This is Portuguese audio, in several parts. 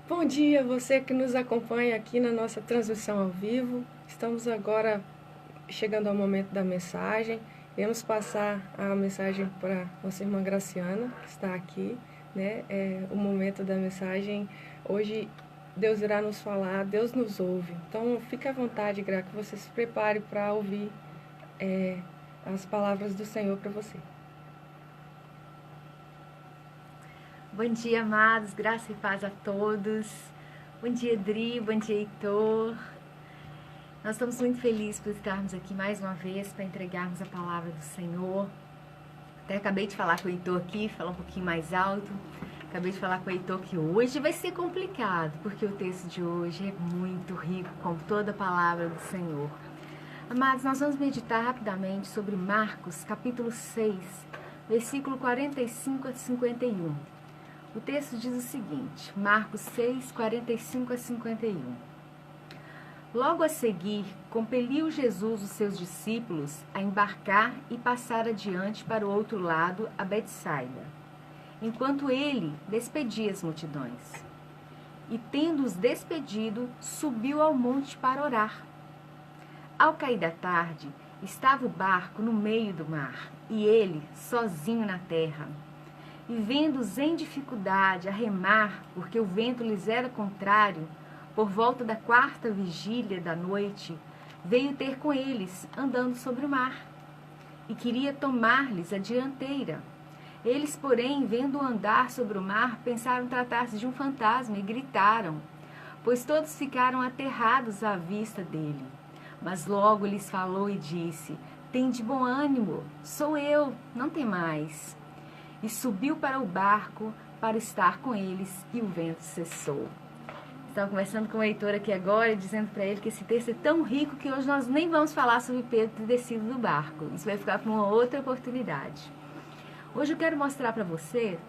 Bom dia, você que nos acompanha aqui na nossa transmissão ao vivo. Estamos agora chegando ao momento da mensagem. Iremos passar a mensagem para nossa irmã Graciana, que está aqui, né? O momento da mensagem. Hoje Deus irá nos falar, Deus nos ouve. Então, fique à vontade, Gra, que você se prepare para ouvir as palavras do Senhor para você. Bom dia, amados, graça e paz a todos. Bom dia, Dri, bom dia, Heitor. Nós estamos muito felizes por estarmos aqui mais uma vez para entregarmos a palavra do Senhor. Até acabei de falar com o Heitor aqui, falar um pouquinho mais alto. Acabei de falar com o Heitor que hoje vai ser complicado, porque o texto de hoje é muito rico, como toda a palavra do Senhor. Amados, nós vamos meditar rapidamente sobre Marcos, capítulo 6, versículo 45 a 51. O texto diz o seguinte, Marcos 6, 45 a 51. Logo a seguir, compeliu Jesus os seus discípulos a embarcar e passar adiante para o outro lado, a Betsaida, enquanto ele despedia as multidões. E tendo-os despedido, subiu ao monte para orar. Ao cair da tarde, estava o barco no meio do mar, e ele sozinho na terra. E vendo-os em dificuldade a remar, porque o vento lhes era contrário, por volta da 4ª vigília da noite, veio ter com eles, andando sobre o mar, e queria tomar-lhes a dianteira. Eles, porém, vendo-o andar sobre o mar, pensaram tratar-se de um fantasma e gritaram, pois todos ficaram aterrados à vista dele. Mas logo lhes falou e disse, tende bom ânimo, sou eu, não temais. E subiu para o barco para estar com eles, e o vento cessou. Estava conversando com o Heitor aqui agora, dizendo para ele que esse texto é tão rico que hoje nós nem vamos falar sobre Pedro ter descido do barco. Isso vai ficar para uma outra oportunidade. Hoje eu quero mostrar para você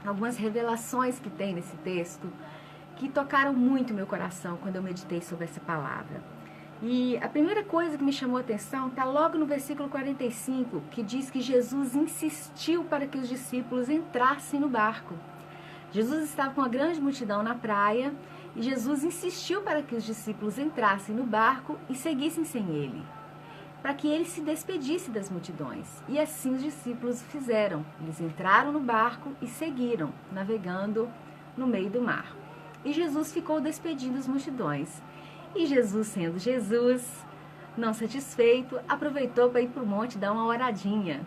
algumas revelações que tem nesse texto que tocaram muito meu coração quando eu meditei sobre essa palavra. E a primeira coisa que me chamou a atenção está logo no versículo 45, que diz que Jesus insistiu para que os discípulos entrassem no barco. Jesus estava com uma grande multidão na praia e Jesus insistiu para que os discípulos entrassem no barco e seguissem sem ele, para que ele se despedisse das multidões. E assim os discípulos fizeram. Eles entraram no barco e seguiram, navegando no meio do mar. E Jesus ficou despedindo as multidões. E Jesus, sendo Jesus, não satisfeito, aproveitou para ir para o monte dar uma oradinha.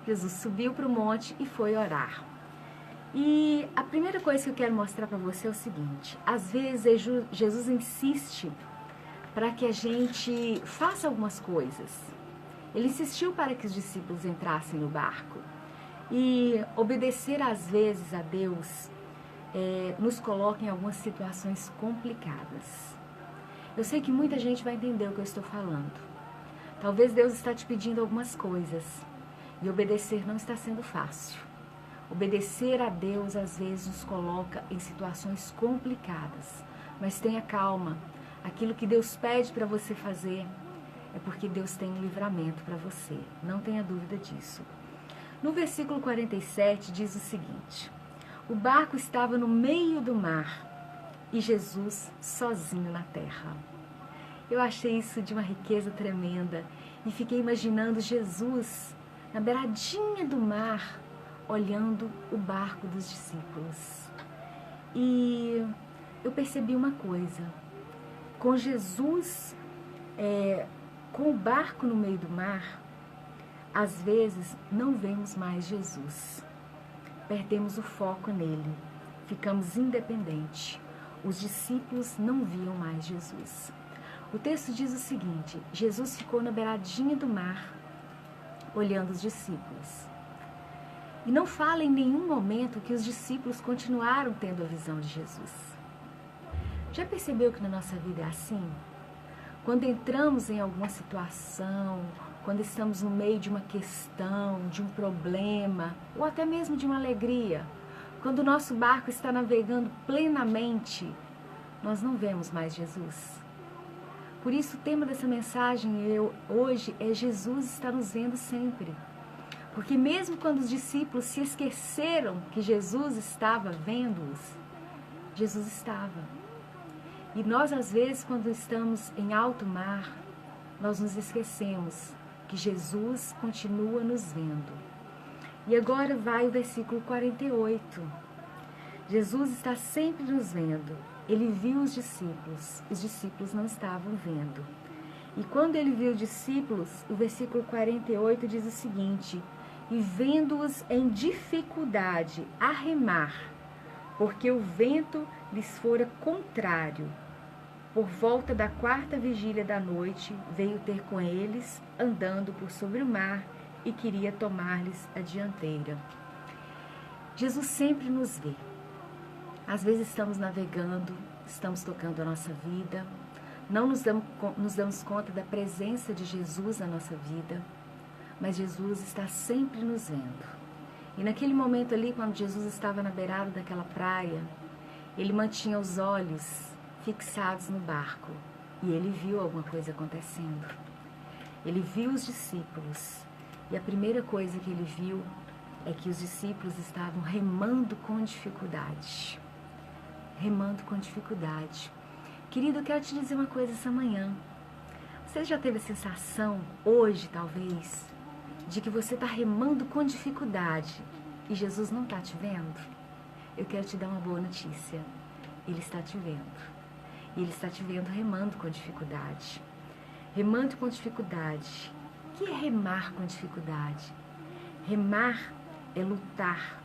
Jesus subiu para o monte e foi orar. E a primeira coisa que eu quero mostrar para você é o seguinte, às vezes Jesus insiste para que a gente faça algumas coisas. Ele insistiu para que os discípulos entrassem no barco. E obedecer às vezes a Deus nos coloca em algumas situações complicadas. Eu sei que muita gente vai entender o que eu estou falando. Talvez Deus está te pedindo algumas coisas e obedecer não está sendo fácil. Obedecer a Deus às vezes nos coloca em situações complicadas, mas tenha calma. Aquilo que Deus pede para você fazer é porque Deus tem um livramento para você. Não tenha dúvida disso. No versículo 47 diz o seguinte, o barco estava no meio do mar e Jesus sozinho na terra. Eu achei isso de uma riqueza tremenda e fiquei imaginando Jesus na beiradinha do mar, olhando o barco dos discípulos. E eu percebi uma coisa, com Jesus, com o barco no meio do mar, às vezes não vemos mais Jesus, perdemos o foco nele, ficamos independentes. Os discípulos não viam mais Jesus. O texto diz o seguinte, Jesus ficou na beiradinha do mar, olhando os discípulos. E não fala em nenhum momento que os discípulos continuaram tendo a visão de Jesus. Já percebeu que na nossa vida é assim? Quando entramos em alguma situação, quando estamos no meio de uma questão, de um problema, ou até mesmo de uma alegria, quando o nosso barco está navegando plenamente, nós não vemos mais Jesus. Por isso o tema dessa mensagem hoje é Jesus está nos vendo sempre. Porque mesmo quando os discípulos se esqueceram que Jesus estava vendo-os, Jesus estava. E nós, às vezes, quando estamos em alto mar, nós nos esquecemos que Jesus continua nos vendo. E agora vai o versículo 48. Jesus está sempre nos vendo. Ele viu os discípulos não estavam vendo. E quando ele viu os discípulos, o versículo 48 diz o seguinte: e vendo-os em dificuldade a remar, porque o vento lhes fora contrário, por volta da 4ª vigília da noite, veio ter com eles, andando por sobre o mar, e queria tomar-lhes a dianteira. Jesus sempre nos vê. Às vezes estamos navegando, estamos tocando a nossa vida, não nos damos conta da presença de Jesus na nossa vida, mas Jesus está sempre nos vendo. E naquele momento ali, quando Jesus estava na beirada daquela praia, ele mantinha os olhos fixados no barco e ele viu alguma coisa acontecendo. Ele viu os discípulos e a primeira coisa que ele viu é que os discípulos estavam remando com dificuldade. Remando com dificuldade. Querido, eu quero te dizer uma coisa essa manhã. Você já teve a sensação, hoje talvez, de que você está remando com dificuldade e Jesus não está te vendo? Eu quero te dar uma boa notícia. Ele está te vendo. E Ele está te vendo remando com dificuldade. Remando com dificuldade. O que é remar com dificuldade? Remar é lutar.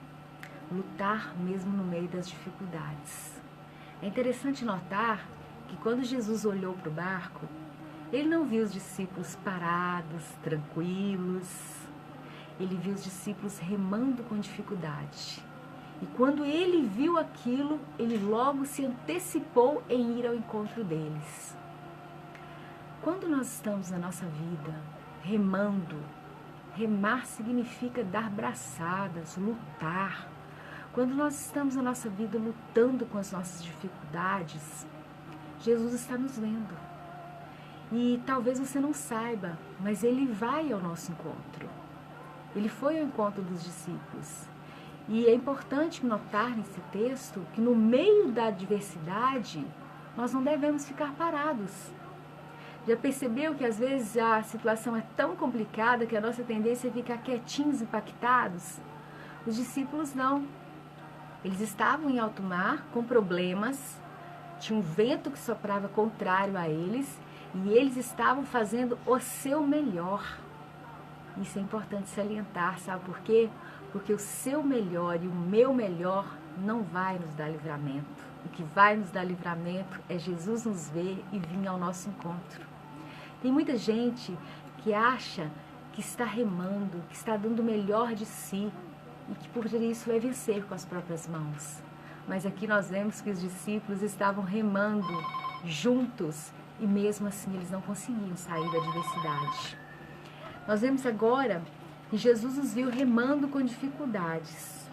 Lutar mesmo no meio das dificuldades. É interessante notar que quando Jesus olhou para o barco, ele não viu os discípulos parados, tranquilos. Ele viu os discípulos remando com dificuldade. E quando ele viu aquilo, ele logo se antecipou em ir ao encontro deles. Quando nós estamos na nossa vida remando, remar significa dar braçadas, lutar. Quando nós estamos na nossa vida lutando com as nossas dificuldades, Jesus está nos vendo. E talvez você não saiba, mas Ele vai ao nosso encontro. Ele foi ao encontro dos discípulos. E é importante notar nesse texto que no meio da adversidade, nós não devemos ficar parados. Já percebeu que às vezes a situação é tão complicada que a nossa tendência é ficar quietinhos, impactados? Os discípulos não. Eles estavam em alto mar com problemas, tinha um vento que soprava contrário a eles e eles estavam fazendo o seu melhor. Isso é importante salientar, sabe por quê? Porque o seu melhor e o meu melhor não vai nos dar livramento. O que vai nos dar livramento é Jesus nos ver e vir ao nosso encontro. Tem muita gente que acha que está remando, que está dando o melhor de si e que por isso vai vencer com as próprias mãos. Mas aqui nós vemos que os discípulos estavam remando juntos e mesmo assim eles não conseguiam sair da adversidade. Nós vemos agora que Jesus os viu remando com dificuldades.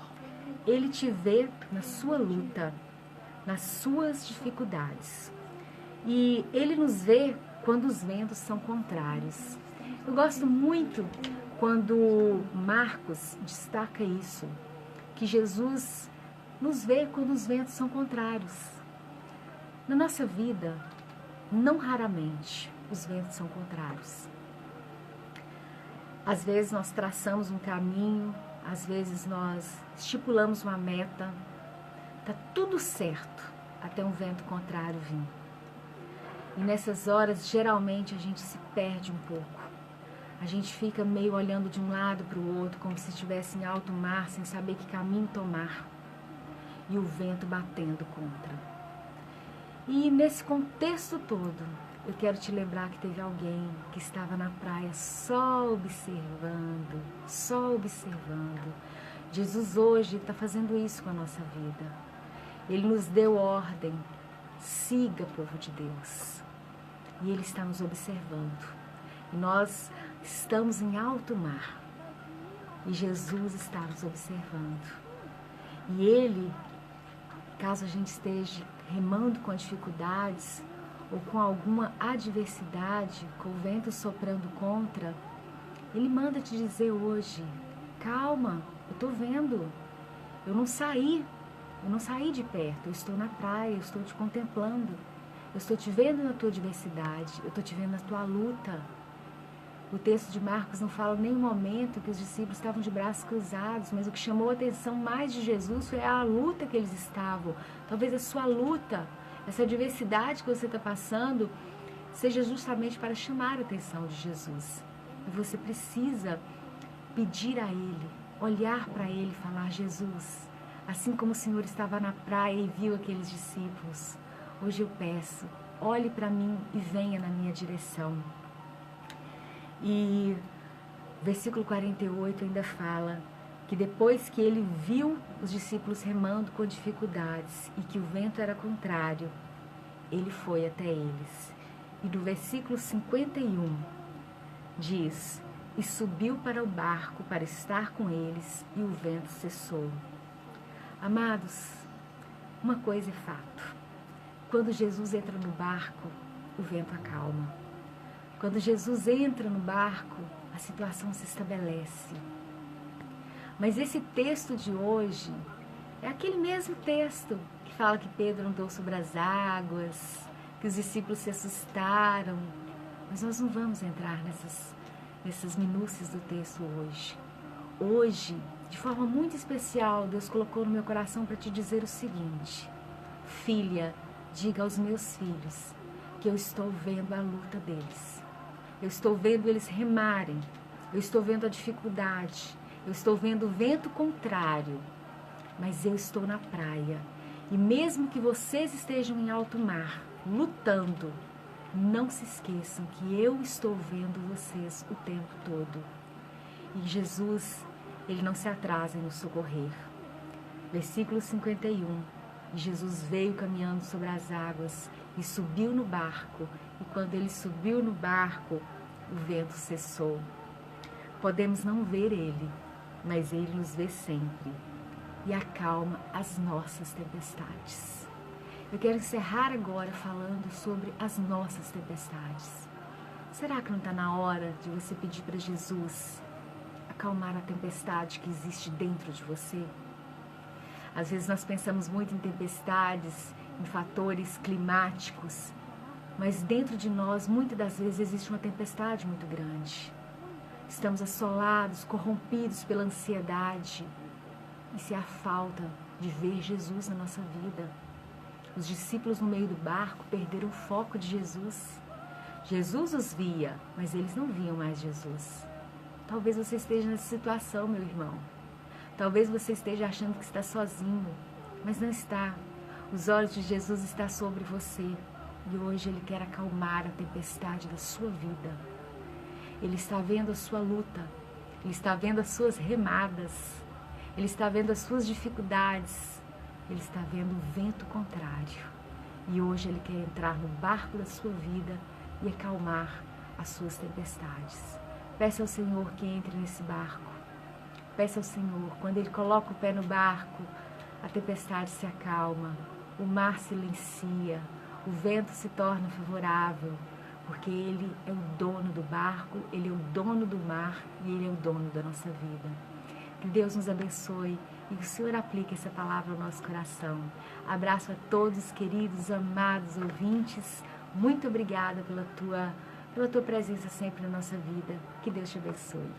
Ele te vê na sua luta, nas suas dificuldades. E Ele nos vê quando os ventos são contrários. Eu gosto muito quando Marcos destaca isso, que Jesus nos vê quando os ventos são contrários. Na nossa vida, não raramente, os ventos são contrários. Às vezes nós traçamos um caminho, às vezes nós estipulamos uma meta, está tudo certo até um vento contrário vir. E nessas horas, geralmente, a gente se perde um pouco. A gente fica meio olhando de um lado para o outro, como se estivesse em alto mar, sem saber que caminho tomar. E o vento batendo contra. E nesse contexto todo, eu quero te lembrar que teve alguém que estava na praia só observando, só observando. Jesus hoje está fazendo isso com a nossa vida. Ele nos deu ordem, siga, povo de Deus. E Ele está nos observando. E nós estamos em alto mar. E Jesus está nos observando. E Ele, caso a gente esteja remando com dificuldades ou com alguma adversidade, com o vento soprando contra, Ele manda te dizer hoje: calma, eu estou vendo, eu não saí Eu não saí de perto, eu estou na praia, eu estou te contemplando. Eu estou te vendo na tua adversidade, eu estou te vendo na tua luta. O texto de Marcos não fala em nenhum momento que os discípulos estavam de braços cruzados, mas o que chamou a atenção mais de Jesus foi a luta que eles estavam. Talvez a sua luta, essa adversidade que você está passando, seja justamente para chamar a atenção de Jesus. E você precisa pedir a Ele, olhar para Ele e falar: Jesus, assim como o Senhor estava na praia e viu aqueles discípulos, hoje eu peço, olhe para mim e venha na minha direção. E versículo 48 ainda fala que depois que ele viu os discípulos remando com dificuldades e que o vento era contrário, ele foi até eles. E no versículo 51 diz: e subiu para o barco para estar com eles, e o vento cessou. Amados, uma coisa é fato: quando Jesus entra no barco, o vento acalma. Quando Jesus entra no barco, a situação se estabelece. Mas esse texto de hoje é aquele mesmo texto que fala que Pedro andou sobre as águas, que os discípulos se assustaram. Mas nós não vamos entrar nessas minúcias do texto hoje. Hoje, de forma muito especial, Deus colocou no meu coração para te dizer o seguinte: filha, diga aos meus filhos que eu estou vendo a luta deles. Eu estou vendo eles remarem, eu estou vendo a dificuldade, eu estou vendo o vento contrário, mas eu estou na praia. E mesmo que vocês estejam em alto mar, lutando, não se esqueçam que eu estou vendo vocês o tempo todo. E Jesus, ele não se atrasa em nos socorrer. Versículo 51. Jesus veio caminhando sobre as águas e subiu no barco. E quando ele subiu no barco, o vento cessou. Podemos não ver ele, mas ele nos vê sempre e acalma as nossas tempestades. Eu quero encerrar agora falando sobre as nossas tempestades. Será que não está na hora de você pedir para Jesus acalmar a tempestade que existe dentro de você? Às vezes nós pensamos muito em tempestades, em fatores climáticos, mas dentro de nós, muitas das vezes, existe uma tempestade muito grande. Estamos assolados, corrompidos pela ansiedade. Isso é a falta de ver Jesus na nossa vida. Os discípulos no meio do barco perderam o foco de Jesus. Jesus os via, mas eles não viam mais Jesus. Talvez você esteja nessa situação, meu irmão. Talvez você esteja achando que está sozinho, mas não está. Os olhos de Jesus estão sobre você e hoje Ele quer acalmar a tempestade da sua vida. Ele está vendo a sua luta, Ele está vendo as suas remadas, Ele está vendo as suas dificuldades, Ele está vendo o vento contrário. E hoje Ele quer entrar no barco da sua vida e acalmar as suas tempestades. Peça ao Senhor que entre nesse barco. Peça ao Senhor, quando Ele coloca o pé no barco, a tempestade se acalma, o mar silencia, o vento se torna favorável, porque Ele é o dono do barco, Ele é o dono do mar e Ele é o dono da nossa vida. Que Deus nos abençoe e que o Senhor aplique essa palavra ao nosso coração. Abraço a todos, queridos, amados ouvintes. Muito obrigada pela tua presença sempre na nossa vida. Que Deus te abençoe.